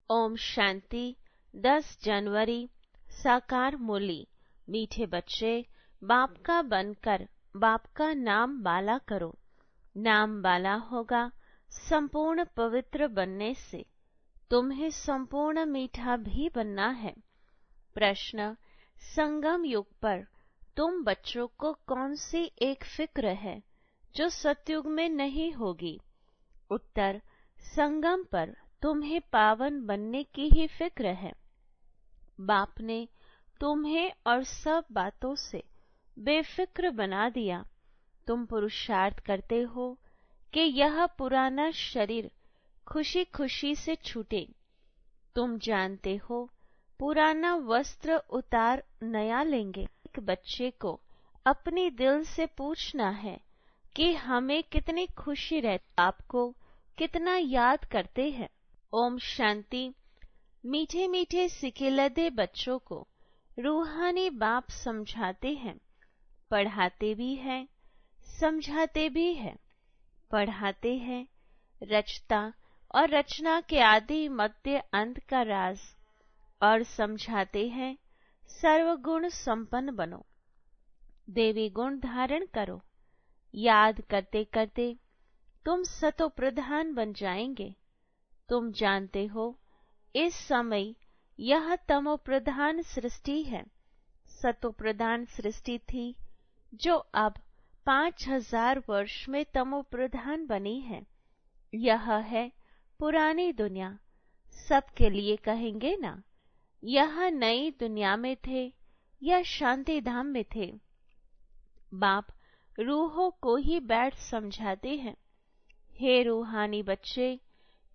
ओम शांति। 10 जनवरी। साकार मूली। मीठे बच्चे, बाप का बनकर बाप का नाम बाला करो। नाम बाला होगा संपूर्ण पवित्र बनने से। तुम्हें संपूर्ण मीठा भी बनना है। प्रश्न, संगम युग पर तुम बच्चों को कौन सी एक फिक्र है जो सतयुग में नहीं होगी? उत्तर, संगम पर तुम्हें पावन बनने की ही फिक्र है। बाप ने तुम्हें और सब बातों से बेफिक्र बना दिया। तुम पुरुषार्थ करते हो कि यह पुराना शरीर खुशी खुशी से छूटे। तुम जानते हो पुराना वस्त्र उतार नया लेंगे। एक बच्चे को अपने दिल से पूछना है कि हमें कितनी खुशी रहती, आपको कितना याद करते हैं। ओम शांति। मीठे मीठे सिकिलदे बच्चों को रूहानी बाप समझाते हैं, पढ़ाते भी हैं, समझाते भी हैं। पढ़ाते हैं रचता और रचना के आदि मध्य अंत का राज, और समझाते हैं सर्वगुण संपन्न बनो, देवी गुण धारण करो। याद करते करते तुम सतो प्रधान बन जाएंगे। तुम जानते हो इस समय यह तमो प्रधान सृष्टि है। सतो प्रधान सृष्टि थी जो अब 5000 वर्ष में तमो प्रधान बनी है। यह है पुरानी दुनिया। सबके लिए कहेंगे ना, यह नई दुनिया में थे या शांति धाम में थे। बाप रूहों को ही बैठ समझाते हैं, हे रूहानी बच्चे,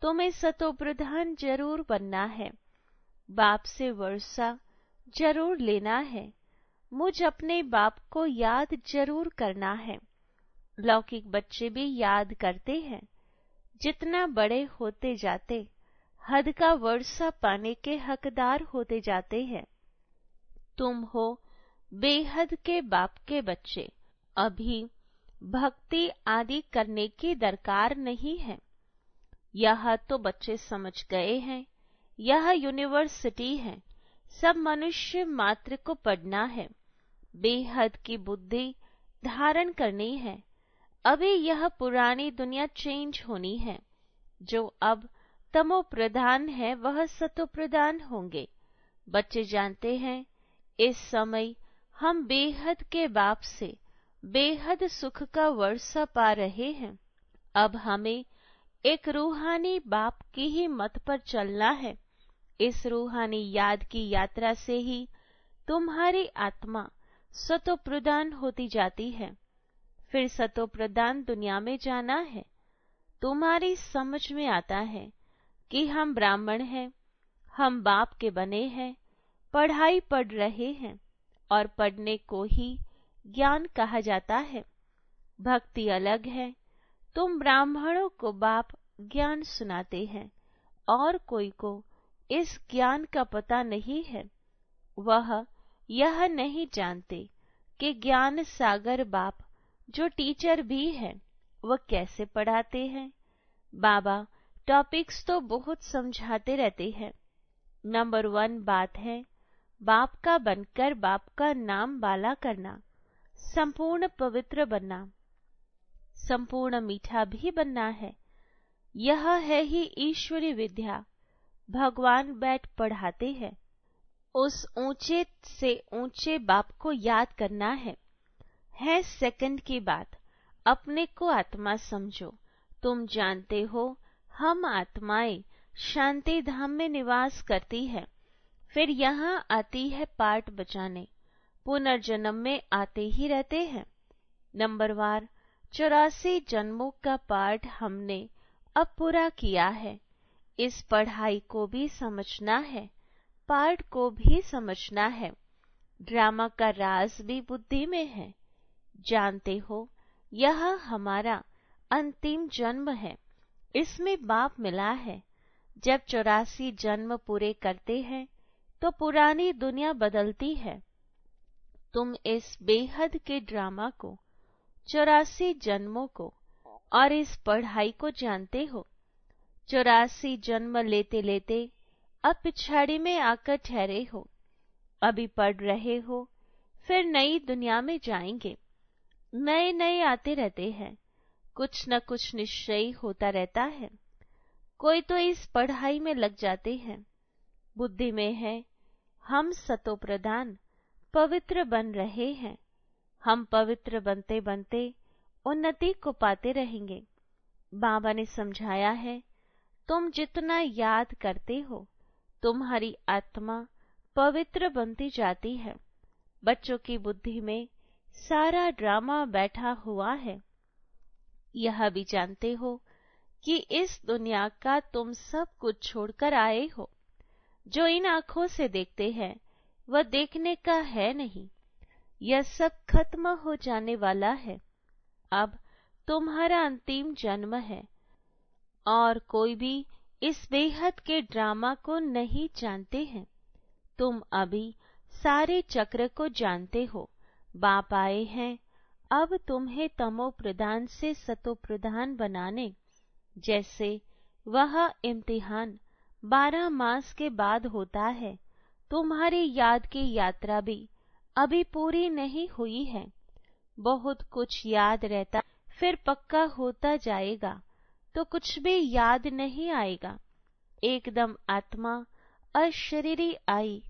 तुम्हें सतो प्रधान जरूर बनना है। बाप से वर्षा जरूर लेना है। मुझ अपने बाप को याद जरूर करना है। लौकिक बच्चे भी याद करते हैं। जितना बड़े होते जाते, हद का वर्षा पाने के हकदार होते जाते हैं। तुम हो बेहद के बाप के बच्चे। अभी भक्ति आदि करने की दरकार नहीं है। यह तो बच्चे समझ गए हैं। यह यूनिवर्सिटी है। सब मनुष्य मात्र को पढ़ना है। बेहद की बुद्धि धारण करनी है। अभी यह पुरानी दुनिया चेंज होनी है। जो अब तमो प्रधान है वह सतो प्रधान होंगे। बच्चे जानते हैं इस समय हम बेहद के बाप से बेहद सुख का वर्षा पा रहे हैं। अब हमें एक रूहानी बाप की ही मत पर चलना है। इस रूहानी याद की यात्रा से ही तुम्हारी आत्मा सतो प्रधान होती जाती है। फिर सतो प्रधान दुनिया में जाना है। तुम्हारी समझ में आता है कि हम ब्राह्मण हैं, हम बाप के बने हैं, पढ़ाई पढ़ रहे हैं, और पढ़ने को ही ज्ञान कहा जाता है। भक्ति अलग है। तुम ब्राह्मणों को बाप ज्ञान सुनाते हैं, और कोई को इस ज्ञान का पता नहीं है। वह यह नहीं जानते कि ज्ञान सागर बाप जो टीचर भी है वह कैसे पढ़ाते हैं। बाबा टॉपिक्स तो बहुत समझाते रहते हैं। नंबर 1 बात है बाप का बनकर बाप का नाम बाला करना, संपूर्ण पवित्र बनना, संपूर्ण मीठा भी बनना है। यह है ही ईश्वरी विद्या। भगवान बैठ पढ़ाते हैं। उस ऊंचे से ऊंचे बाप को याद करना है सेकंड की बात। अपने को आत्मा समझो। तुम जानते हो हम आत्माएं शांति धाम में निवास करती है। फिर यहाँ आती है पाठ बचाने। पुनर्जन्म में आते ही रहते हैं। नंबरवार 84 जन्मों का पाठ हमने अब पूरा किया है। इस पढ़ाई को भी समझना है, पाठ को भी समझना है। ड्रामा का राज भी बुद्धि में है। जानते हो यह हमारा अंतिम जन्म है। इसमें बाप मिला है। जब 84 जन्म पूरे करते हैं तो पुरानी दुनिया बदलती है। तुम इस बेहद के ड्रामा को, 84 जन्मों को और इस पढ़ाई को जानते हो। 84 जन्म लेते लेते अब पिछाड़ी में आकर ठहरे हो, अभी पढ़ रहे हो, फिर नई दुनिया में जाएंगे। नए नए आते रहते हैं, कुछ न कुछ निश्चय होता रहता है। कोई तो इस पढ़ाई में लग जाते हैं, बुद्धि में है हम सतो प्रधान पवित्र बन रहे हैं। हम पवित्र बनते बनते उन्नति को पाते रहेंगे। बाबा ने समझाया है, तुम जितना याद करते हो तुम्हारी आत्मा पवित्र बनती जाती है। बच्चों की बुद्धि में सारा ड्रामा बैठा हुआ है। यह भी जानते हो कि इस दुनिया का तुम सब कुछ छोड़कर आए हो। जो इन आंखों से देखते हैं वह देखने का है नहीं, यह सब खत्म हो जाने वाला है। अब तुम्हारा अंतिम जन्म है और कोई भी इस बेहद के ड्रामा को नहीं जानते हैं। तुम अभी सारे चक्र को जानते हो। बाप आए हैं अब तुम्हें तमो प्रधान से सतो प्रधान बनाने। जैसे वह इम्तिहान 12 मास के बाद होता है, तुम्हारी याद की यात्रा भी अभी पूरी नहीं हुई है। बहुत कुछ याद रहता, फिर पक्का होता जाएगा तो कुछ भी याद नहीं आएगा। एकदम आत्मा अशरीरी आई,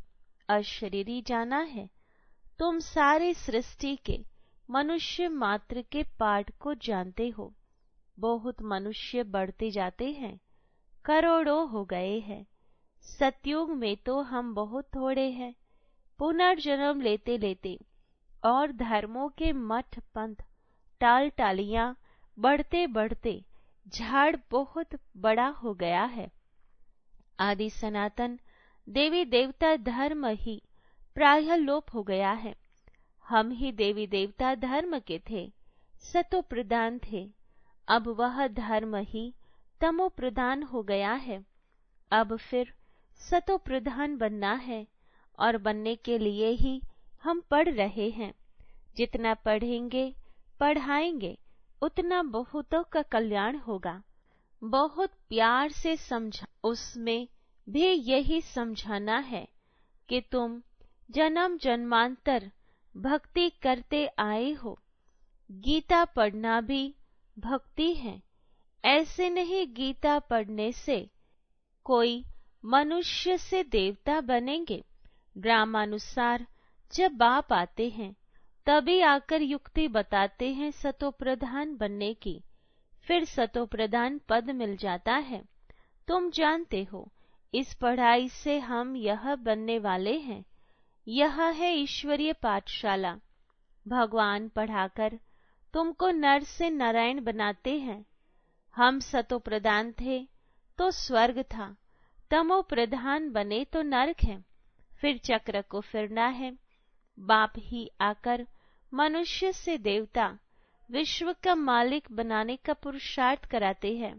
अशरीरी जाना है। तुम सारे सृष्टि के मनुष्य मात्र के पाठ को जानते हो। बहुत मनुष्य बढ़ते जाते हैं, करोड़ों हो गए हैं। सतयुग में तो हम बहुत थोड़े हैं। पुनर्जन्म लेते लेते और धर्मों के मठ पंथ टाल टालियां बढ़ते बढ़ते झाड़ बहुत बड़ा हो गया है। आदि सनातन देवी देवता धर्म ही प्रायः लोप हो गया है। हम ही देवी देवता धर्म के थे, सतो प्रधान थे। अब वह धर्म ही तमो प्रधान हो गया है। अब फिर सतो प्रधान बनना है और बनने के लिए ही हम पढ़ रहे हैं। जितना पढ़ेंगे पढ़ाएंगे उतना बहुतों का कल्याण होगा। बहुत प्यार से समझा, उसमें भी यही समझाना है कि तुम जन्म जन्मांतर भक्ति करते आए हो। गीता पढ़ना भी भक्ति है। ऐसे नहीं गीता पढ़ने से कोई मनुष्य से देवता बनेंगे। ड्रामानुसार जब बाप आते हैं तभी आकर युक्ति बताते हैं सतो प्रधान बनने की, फिर सतो प्रधान पद मिल जाता है। तुम जानते हो इस पढ़ाई से हम यह बनने वाले हैं। यह है ईश्वरीय पाठशाला। भगवान पढ़ाकर तुमको नर से नारायण बनाते हैं। हम सतो प्रधान थे तो स्वर्ग था, तमो प्रधान बने तो नरक है। फिर चक्र को फिरना है। बाप ही आकर मनुष्य से देवता, विश्व का मालिक बनाने का पुरुषार्थ कराते हैं।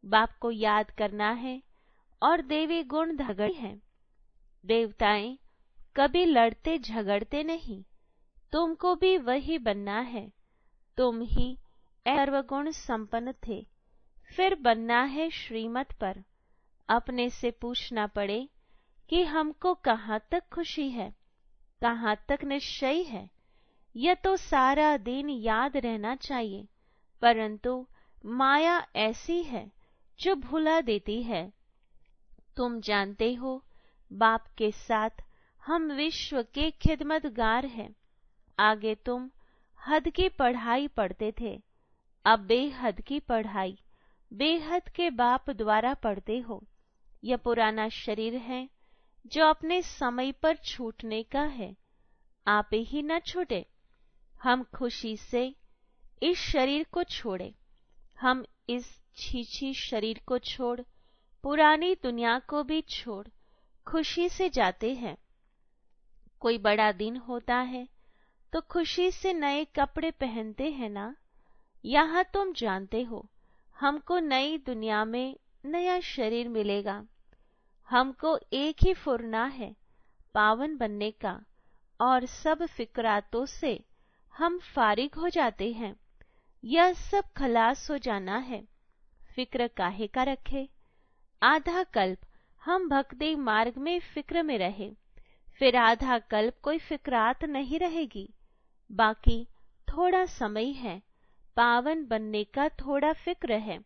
बाप को याद करना है और देवी गुण झगड़े हैं। देवताएं कभी लड़ते झगड़ते नहीं। तुमको भी वही बनना है। तुम ही सर्वगुण संपन्न थे, फिर बनना है श्रीमत पर। अपने से पूछना पड़े कि हमको कहाँ तक खुशी है, कहाँ तक निश्चय है। यह तो सारा दिन याद रहना चाहिए, परंतु माया ऐसी है जो भुला देती है। तुम जानते हो बाप के साथ हम विश्व के खिदमतगार हैं। आगे तुम हद की पढ़ाई पढ़ते थे, अब बेहद की पढ़ाई बेहद के बाप द्वारा पढ़ते हो। यह पुराना शरीर है जो अपने समय पर छूटने का है। आप ही न छूटे। हम खुशी से इस शरीर को छोड़े। हम इस छीछी शरीर को छोड़ पुरानी दुनिया को भी छोड़ खुशी से जाते हैं। कोई बड़ा दिन होता है तो खुशी से नए कपड़े पहनते हैं ना। यहाँ तुम जानते हो हमको नई दुनिया में नया शरीर मिलेगा। हमको एक ही फुरना है पावन बनने का, और सब फिक्रातों से हम फारिग हो जाते हैं। यह सब खलास हो जाना है। फिक्र काहे का रखे। आधा कल्प हम भक्ति मार्ग में फिक्र में रहे, फिर आधा कल्प कोई फिक्रात नहीं रहेगी। बाकी थोड़ा समय है, पावन बनने का थोड़ा फिक्र है,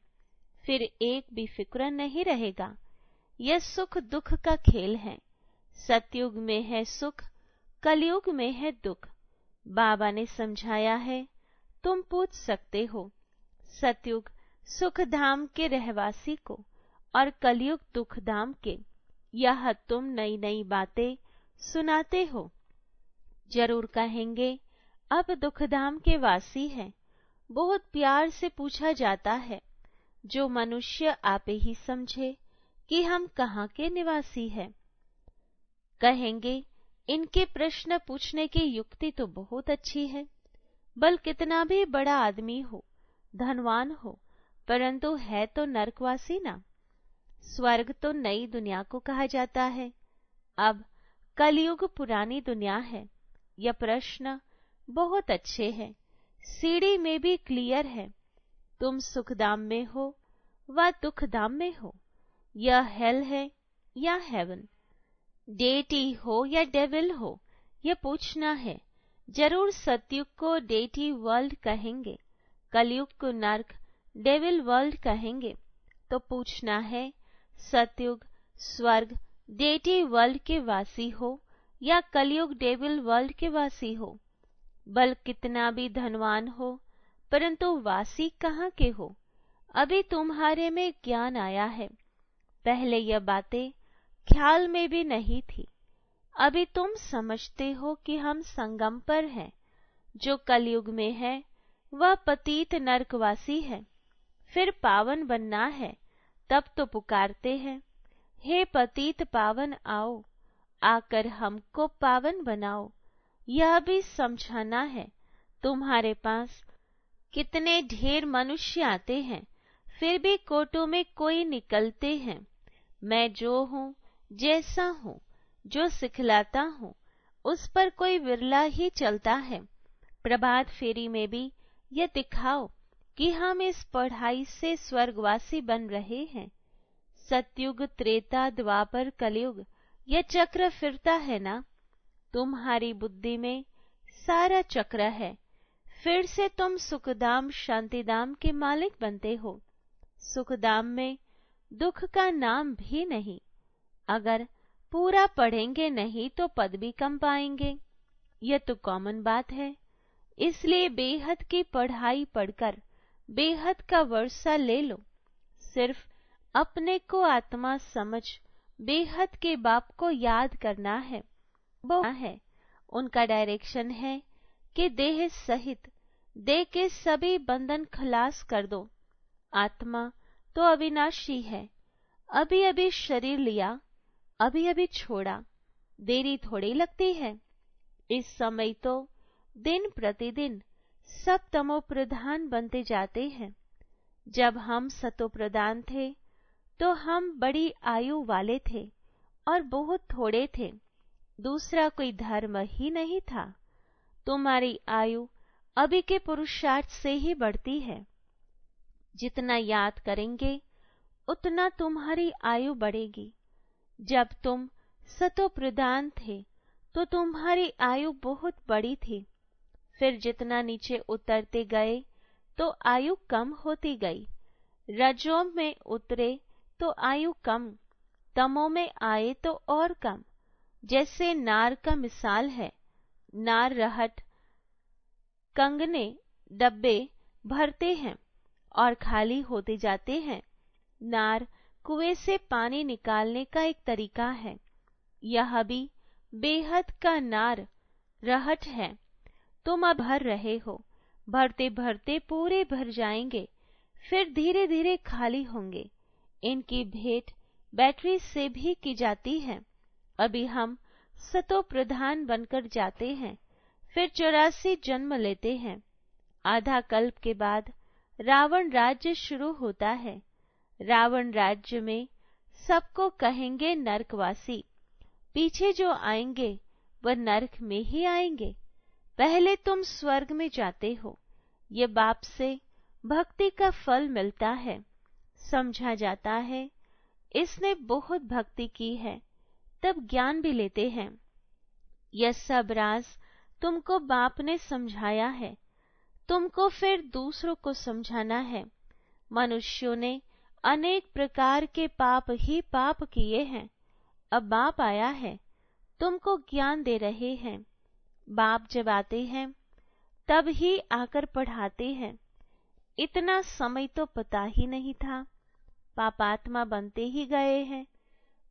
फिर एक भी फिक्र नहीं रहेगा। यह सुख दुख का खेल है। सतयुग में है सुख, कलयुग में है दुख। बाबा ने समझाया है, तुम पूछ सकते हो सतयुग सुख धाम के रहवासी को और कलयुग दुख धाम के। यह तुम नई नई बातें सुनाते हो। जरूर कहेंगे अब दुखधाम के वासी हैं। बहुत प्यार से पूछा जाता है, जो मनुष्य आपे ही समझे कि हम कहाँ के निवासी हैं। कहेंगे इनके प्रश्न पूछने की युक्ति तो बहुत अच्छी है। बल कितना भी बड़ा आदमी हो, धनवान हो, परंतु है तो नरकवासी ना। स्वर्ग तो नई दुनिया को कहा जाता है। अब कलयुग पुरानी दुनिया है। यह प्रश्न बहुत अच्छे हैं। सीढ़ी में भी क्लियर है। तुम सुखधाम में हो व दुखधाम में हो। यह हेल है या हेवन, डेटी हो या डेविल हो, यह पूछना है। जरूर सतयुग को डेटी वर्ल्ड कहेंगे, कलयुग को नर्क डेविल वर्ल्ड कहेंगे। तो पूछना है, सतयुग स्वर्ग डेटी वर्ल्ड के वासी हो या कलयुग डेविल वर्ल्ड के वासी हो। बल कितना भी धनवान हो, परंतु वासी कहाँ के हो। अभी तुम्हारे में ज्ञान आया है, पहले यह बातें ख्याल में भी नहीं थी। अभी तुम समझते हो कि हम संगम पर हैं। जो कलयुग में है वह पतित नरकवासी है। फिर पावन बनना है, तब तो पुकारते हैं, हे पतित पावन आओ, आकर हमको पावन बनाओ। यह भी समझाना है। तुम्हारे पास कितने ढेर मनुष्य आते हैं, फिर भी कोटों में कोई निकलते हैं। मैं जो हूँ, जैसा हूँ, जो सिखलाता हूँ, उस पर कोई विरला ही चलता है। प्रभात फेरी में भी यह दिखाओ कि हम इस पढ़ाई से स्वर्गवासी बन रहे हैं। सतयुग त्रेता द्वापर कलयुग, यह चक्र फिरता है ना। तुम्हारी बुद्धि में सारा चक्र है। फिर से तुम सुखधाम शांतिधाम के मालिक बनते हो। सुखधाम में दुख का नाम भी नहीं। अगर पूरा पढ़ेंगे नहीं तो पद भी कम पाएंगे। यह तो कॉमन बात है। इसलिए बेहद की पढ़ाई पढ़कर बेहद का वर्षा ले लो। सिर्फ अपने को आत्मा समझ बेहद के बाप को याद करना है। वो है उनका डायरेक्शन है कि देह सहित देह के सभी बंधन खलास कर दो। आत्मा तो अविनाशी है। अभी अभी शरीर लिया, अभी अभी छोड़ा, देरी थोड़ी लगती है। इस समय तो दिन प्रतिदिन सब तमो प्रधान बनते जाते हैं। जब हम सतो प्रधान थे तो हम बड़ी आयु वाले थे और बहुत थोड़े थे। दूसरा कोई धर्म ही नहीं था। तुम्हारी आयु अभी के पुरुषार्थ से ही बढ़ती है। जितना याद करेंगे उतना तुम्हारी आयु बढ़ेगी। जब तुम सतो प्रधान थे तो तुम्हारी आयु बहुत बड़ी थी। फिर जितना नीचे उतरते गए तो आयु कम होती गई। रजों में उतरे तो आयु कम, तमों में आए तो और कम। जैसे नार का मिसाल है। नार रहट कंगने डब्बे भरते हैं और खाली होते जाते हैं। नार कुएं से पानी निकालने का एक तरीका है। यह भी बेहद का नार रहट है। तुम अब भर रहे हो, भरते भरते पूरे भर जाएंगे, फिर धीरे धीरे खाली होंगे। इनकी भेंट बैटरी से भी की जाती है। अभी हम सतो प्रधान बनकर जाते हैं, फिर 84 जन्म लेते हैं। आधा कल्प के बाद रावण राज्य शुरू होता है। रावण राज्य में सबको कहेंगे नरकवासी। पीछे जो आएंगे वह नरक में ही आएंगे। पहले तुम स्वर्ग में जाते हो। ये बाप से भक्ति का फल मिलता है। समझा जाता है इसने बहुत भक्ति की है, तब ज्ञान भी लेते हैं। यह सब राज तुमको बाप ने समझाया है, तुमको फिर दूसरों को समझाना है। मनुष्यों ने अनेक प्रकार के पाप ही पाप किए हैं। अब बाप आया है, तुमको ज्ञान दे रहे हैं। बाप जब आते हैं तब ही आकर पढ़ाते हैं। इतना समय तो पता ही नहीं था। पापात्मा बनते ही गए हैं।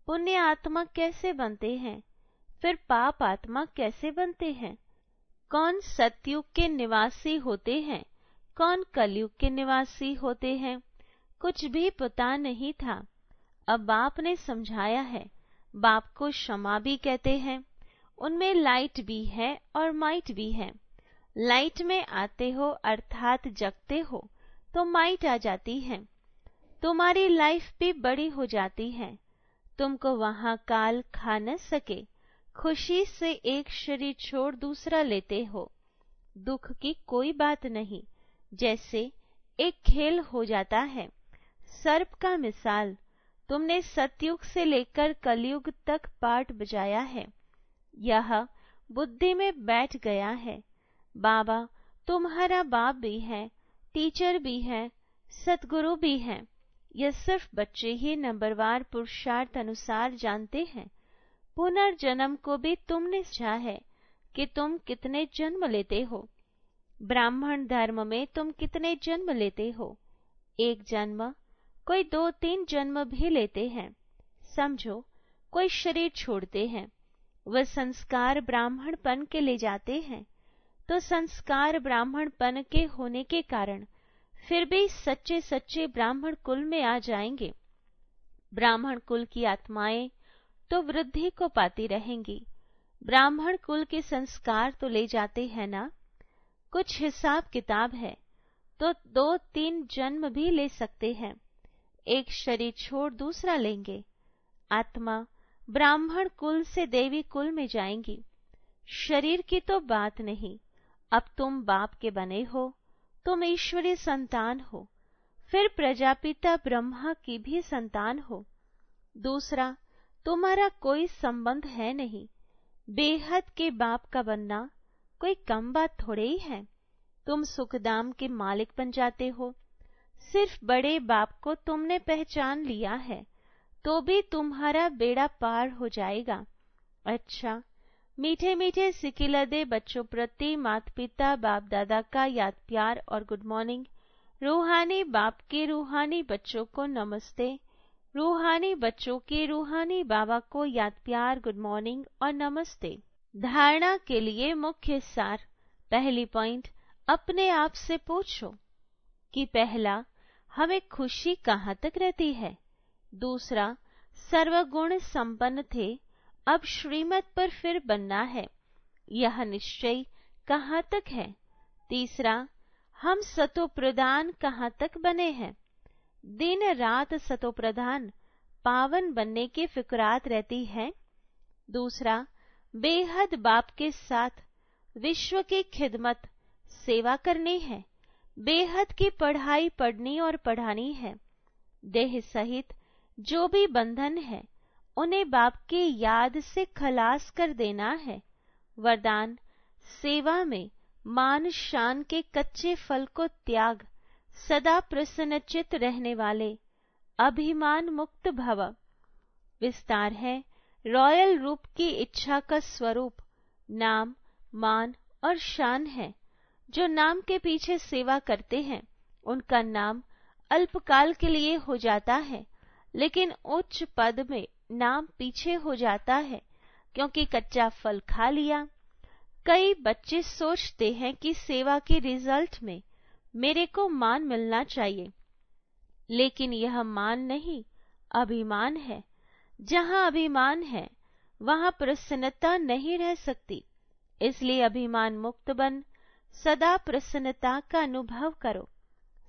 पुण्य आत्मा कैसे बनते हैं, फिर पाप आत्मा कैसे बनते हैं? कौन सतयुग के निवासी होते हैं, कौन कलयुग के निवासी होते हैं, कुछ भी पता नहीं था। अब बाप ने समझाया है। बाप को क्षमा भी कहते हैं। उनमें लाइट भी है और माइट भी है। लाइट में आते हो अर्थात जगते हो तो माइट आ जाती है। तुम्हारी लाइफ भी बड़ी हो जाती है। तुमको वहां काल खा न सके। खुशी से एक शरीर छोड़ दूसरा लेते हो। दुख की कोई बात नहीं, जैसे एक खेल हो जाता है। सर्प का मिसाल तुमने सतयुग से लेकर कलयुग तक पाठ बजाया है। यह बुद्धि में बैठ गया है। बाबा तुम्हारा बाप भी है, टीचर भी है, सतगुरु भी है। यह सिर्फ बच्चे ही नंबरवार पुरुषार्थ अनुसार जानते हैं। पुनर्जन्म को भी तुमने समझा है कि तुम कितने जन्म लेते हो। ब्राह्मण धर्म में तुम कितने जन्म लेते हो? एक जन्म, कोई 2-3 जन्म भी लेते हैं। समझो, कोई शरीर छोड़ते हैं, वह संस्कार ब्राह्मणपन के ले जाते हैं, तो संस्कार ब्राह्मणपन के होने के कारण फिर भी सच्चे सच्चे ब्राह्मण कुल में आ जाएंगे। ब्राह्मण कुल की आत्माएं तो वृद्धि को पाती रहेंगी। ब्राह्मण कुल के संस्कार तो ले जाते हैं ना। कुछ हिसाब किताब है तो 2-3 जन्म भी ले सकते हैं। एक शरीर छोड़ दूसरा लेंगे। आत्मा ब्राह्मण कुल से देवी कुल में जाएंगी। शरीर की तो बात नहीं। अब तुम बाप के बने हो, तुम ईश्वरी संतान हो, फिर प्रजापिता ब्रह्मा की भी संतान हो। दूसरा तुम्हारा कोई संबंध है नहीं। बेहद के बाप का बनना कोई कम बात थोड़े ही है। तुम सुखदाम के मालिक बन जाते हो। सिर्फ बड़े बाप को तुमने पहचान लिया है तो भी तुम्हारा बेड़ा पार हो जाएगा। अच्छा, मीठे मीठे सिकिलदे बच्चों प्रति माता पिता बाप दादा का याद प्यार और गुड मॉर्निंग। रूहानी बाप के रूहानी बच्चों को नमस्ते। रूहानी बच्चों के रूहानी बाबा को याद प्यार गुड मॉर्निंग और नमस्ते। धारणा के लिए मुख्य सार। पहली पॉइंट, अपने आप से पूछो कि पहला, हमें खुशी कहाँ तक रहती है। दूसरा, सर्वगुण संपन्न थे, अब श्रीमत पर फिर बनना है, यह निश्चय कहाँ तक है। तीसरा, हम सतो प्रधान कहाँ तक बने हैं। दिन रात सतो प्रधान पावन बनने की फिक्रात रहती है। दूसरा, बेहद बाप के साथ विश्व की खिदमत सेवा करनी है। बेहद की पढ़ाई पढ़नी और पढ़ानी है। देह सहित जो भी बंधन है उन्हें बाप की याद से खलास कर देना है। वरदान, सेवा में मान शान के कच्चे फल को त्याग, सदा प्रसन्नचित रहने वाले, अभिमान मुक्त भव। विस्तार है, रॉयल रूप की इच्छा का स्वरूप नाम, मान और शान है। जो नाम के पीछे सेवा करते हैं उनका नाम अल्पकाल के लिए हो जाता है, लेकिन उच्च पद में नाम पीछे हो जाता है क्योंकि कच्चा फल खा लिया। कई बच्चे सोचते हैं कि सेवा के रिजल्ट में मेरे को मान मिलना चाहिए, लेकिन यह मान नहीं, अभिमान है। जहां अभिमान है वहां प्रसन्नता नहीं रह सकती। इसलिए अभिमान मुक्त बन सदा प्रसन्नता का अनुभव करो।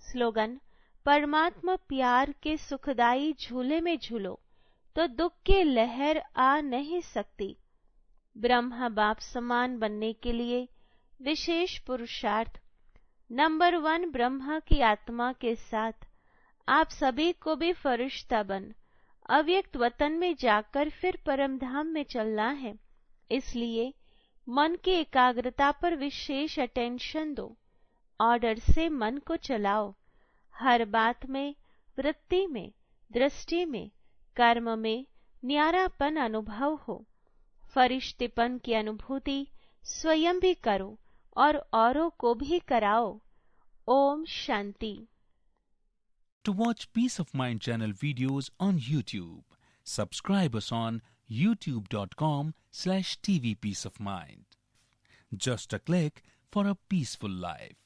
स्लोगन, परमात्मा प्यार के सुखदाई झूले में झूलो तो दुख की लहर आ नहीं सकती। ब्रह्मा बाप समान बनने के लिए विशेष पुरुषार्थ। नंबर 1, ब्रह्मा की आत्मा के साथ आप सभी को भी फरिश्ता बन अव्यक्त वतन में जाकर फिर परम धाम में चलना है। इसलिए मन की एकाग्रता पर विशेष अटेंशन दो। ऑर्डर से मन को चलाओ। हर बात में, वृत्ति में, दृष्टि में, कर्म में न्यारापन अनुभव हो। फरिश्तेपन की अनुभूति स्वयं भी करो और औरों को भी कराओ। Om Shanti. To watch Peace of Mind channel videos on YouTube, subscribe us on youtube.com/tvpeaceofmind. Just a click for a peaceful life.